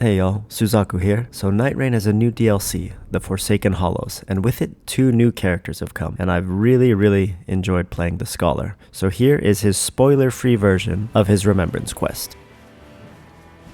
Hey y'all, Suzaku here. So Nightreign has a new DLC, The Forsaken Hollows, and with it, 2 new characters have come, and I've really enjoyed playing the Scholar. So here is his spoiler-free version of his Remembrance quest.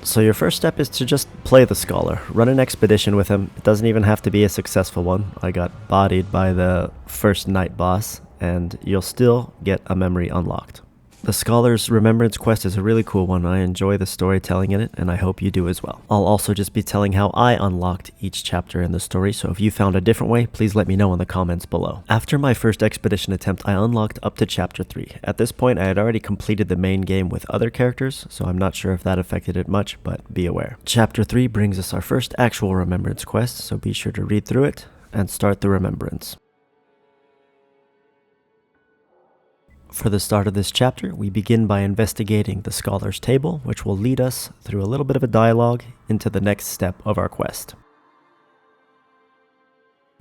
So your first step is to just play the Scholar, run an expedition with him. It doesn't even have to be a successful one. I got bodied by the first night boss, and you'll still get a memory unlocked. The Scholar's Remembrance quest is a really cool one. I enjoy the storytelling in it, and I hope you do as well. I'll also just be telling how I unlocked each chapter in the story, so if you found a different way, please let me know in the comments below. After my first expedition attempt, I unlocked up to chapter 3. At this point, I had already completed the main game with other characters, so I'm not sure if that affected it much, but be aware. Chapter 3 brings us our first actual Remembrance quest, so be sure to read through it and start the Remembrance. For the start of this chapter, we begin by investigating the Scholar's Table, which will lead us through a little bit of a dialogue into the next step of our quest.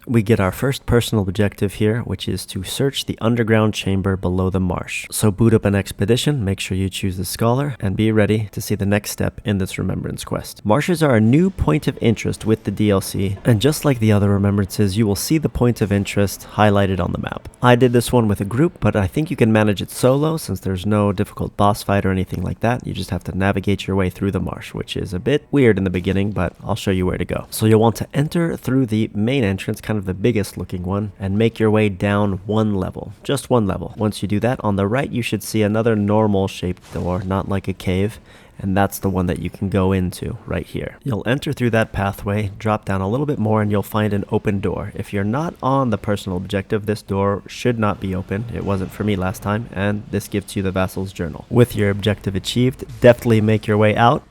We get our first personal objective here, which is to search the underground chamber below the marsh. So boot up an expedition, make sure you choose the Scholar, and be ready to see the next step in this Remembrance quest. Marshes are a new point of interest with the DLC, and just like the other Remembrances, you will see the point of interest highlighted on the map. I did this one with a group, but I think you can manage it solo since there's no difficult boss fight or anything like that. You just have to navigate your way through the marsh, which is a bit weird in the beginning, but I'll show you where to go. So you'll want to enter through the main entrance, kind of the biggest looking one, and make your way down 1 level, just 1 level. Once you do that, on the right you should see another normal shaped door, not like a cave, and that's the one that you can go into right here. You'll enter through that pathway, drop down a little bit more, and you'll find an open door. If you're not on the personal objective, this door should not be open. It wasn't for me last time, and this gives you the Vassal's Journal. With your objective achieved, definitely make your way out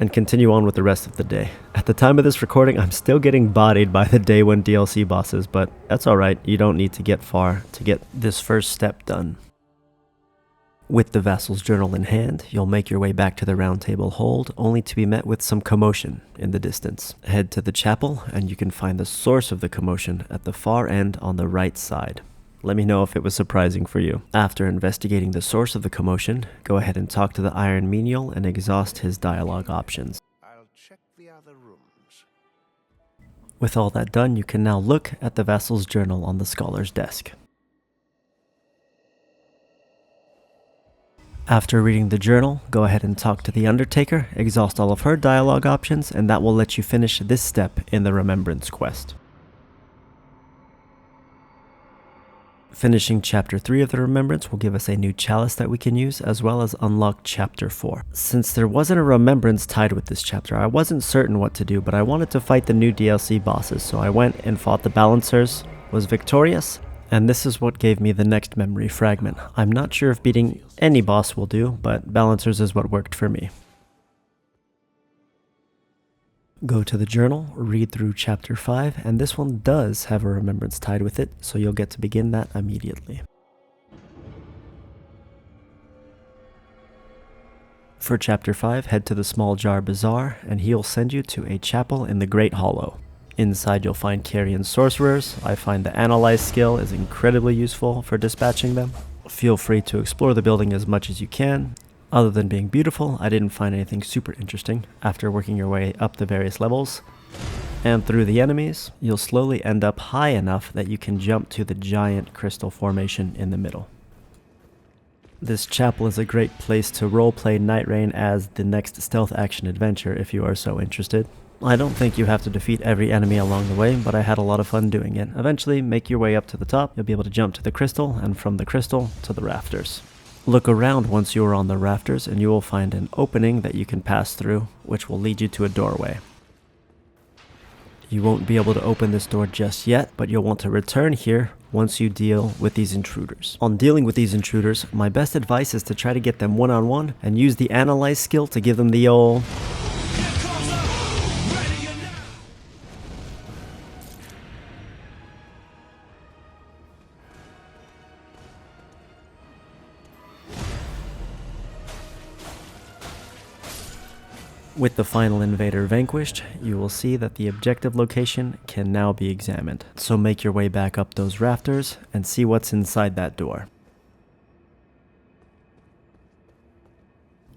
and continue on with the rest of the day. At the time of this recording, I'm still getting bodied by the day 1 DLC bosses, but that's alright, you don't need to get far to get this first step done. With the Vassal's Journal in hand, you'll make your way back to the Round Table Hold, only to be met with some commotion in the distance. Head to the chapel, and you can find the source of the commotion at the far end on the right side. Let me know if it was surprising for you. After investigating the source of the commotion, go ahead and talk to the Iron Menial and exhaust his dialogue options. I'll check the other rooms. With all that done, you can now look at the Vassal's Journal on the Scholar's desk. After reading the journal, go ahead and talk to the Undertaker, exhaust all of her dialogue options, and that will let you finish this step in the Remembrance quest. Finishing Chapter 3 of the Remembrance will give us a new chalice that we can use, as well as unlock Chapter 4. Since there wasn't a Remembrance tied with this chapter, I wasn't certain what to do, but I wanted to fight the new DLC bosses, so I went and fought the Balancers, was victorious, and this is what gave me the next memory fragment. I'm not sure if beating any boss will do, but Balancers is what worked for me. Go to the journal, read through Chapter 5, and this one does have a Remembrance tied with it, so you'll get to begin that immediately. For Chapter 5, head to the Small Jar Bazaar, and he'll send you to a chapel in the Great Hollow. Inside you'll find Carrion Sorcerers. I find the Analyze skill is incredibly useful for dispatching them. Feel free to explore the building as much as you can. Other than being beautiful, I didn't find anything super interesting. After working your way up the various levels and through the enemies, you'll slowly end up high enough that you can jump to the giant crystal formation in the middle. This chapel is a great place to roleplay Nightreign as the next stealth action adventure if you are so interested. I don't think you have to defeat every enemy along the way, but I had a lot of fun doing it. Eventually, make your way up to the top, you'll be able to jump to the crystal, and from the crystal to the rafters. Look around once you are on the rafters and you will find an opening that you can pass through, which will lead you to a doorway. You won't be able to open this door just yet, but you'll want to return here once you deal with these intruders. On dealing with these intruders, my best advice is to try to get them one-on-one and use the Analyze skill to give them the old With the final invader vanquished, you will see that the objective location can now be examined. So make your way back up those rafters and see what's inside that door.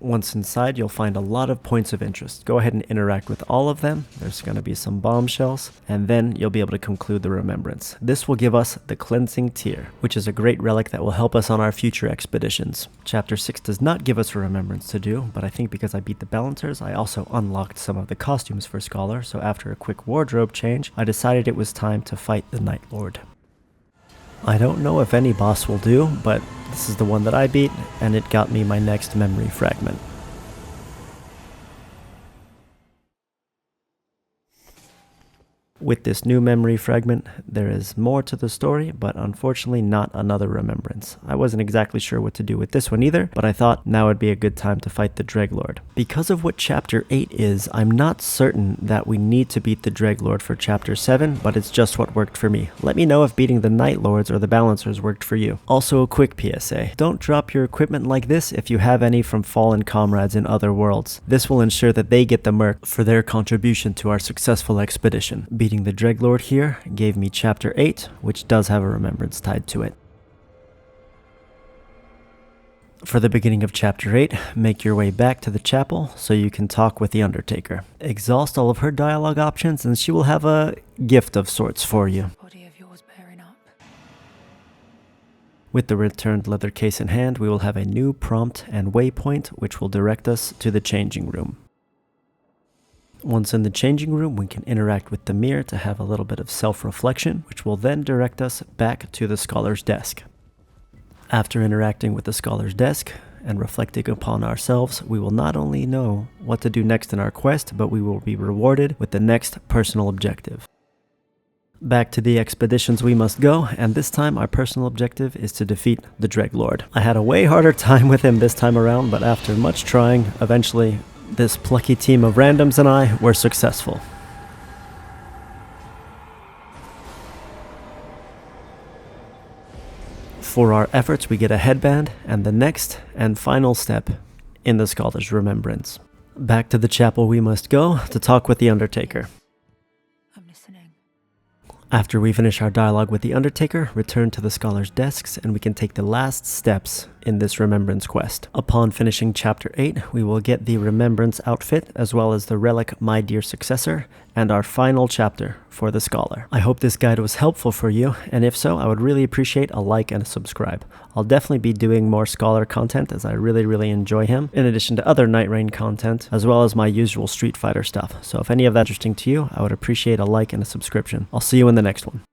Once inside, you'll find a lot of points of interest. Go ahead and interact with all of them. There's going to be some bombshells, and then you'll be able to conclude the remembrance. This will give us the Cleansing Tear, which is a great relic that will help us on our future expeditions. Chapter 6 does not give us a remembrance to do, but I think because I beat the Balancers, I also unlocked some of the costumes for Scholar, so after a quick wardrobe change, I decided it was time to fight the Night Lord. I don't know if any boss will do, but this is the one that I beat, and it got me my next memory fragment. With this new memory fragment, there is more to the story, but unfortunately not another remembrance. I wasn't exactly sure what to do with this one either, but I thought now would be a good time to fight the Dreglord. Because of what Chapter 8 is, I'm not certain that we need to beat the Dreglord for Chapter 7, but it's just what worked for me. Let me know if beating the Night Lords or the Balancers worked for you. Also a quick PSA, don't drop your equipment like this if you have any from fallen comrades in other worlds. This will ensure that they get the merc for their contribution to our successful expedition. Beating the Dreglord here gave me Chapter 8, which does have a remembrance tied to it. For the beginning of Chapter 8, make your way back to the chapel so you can talk with the Undertaker. Exhaust all of her dialogue options and she will have a gift of sorts for you. Body of yours bearing up. With the returned leather case in hand, we will have a new prompt and waypoint which will direct us to the changing room. Once in the changing room, we can interact with the mirror to have a little bit of self-reflection, which will then direct us back to the Scholar's desk. After interacting with the Scholar's desk and reflecting upon ourselves, we will not only know what to do next in our quest, but we will be rewarded with the next personal objective. Back to the expeditions we must go, and this time our personal objective is to defeat the Dreglord. I had a way harder time with him this time around, but after much trying, eventually this plucky team of randoms and I were successful. For our efforts, we get a headband and the next and final step in the Scholar's Remembrance. Back to the chapel we must go to talk with the Undertaker. I'm listening. After we finish our dialogue with the Undertaker, return to the Scholar's desks and we can take the last steps in this Remembrance quest. Upon finishing Chapter 8, we will get the Remembrance outfit as well as the relic My Dear Successor and our final chapter for the Scholar. I hope this guide was helpful for you, and if so, I would really appreciate a like and a subscribe. I'll definitely be doing more Scholar content as I really enjoy him, in addition to other Nightreign content, as well as my usual Street Fighter stuff. So if any of that's interesting to you, I would appreciate a like and a subscription. I'll see you in the next one.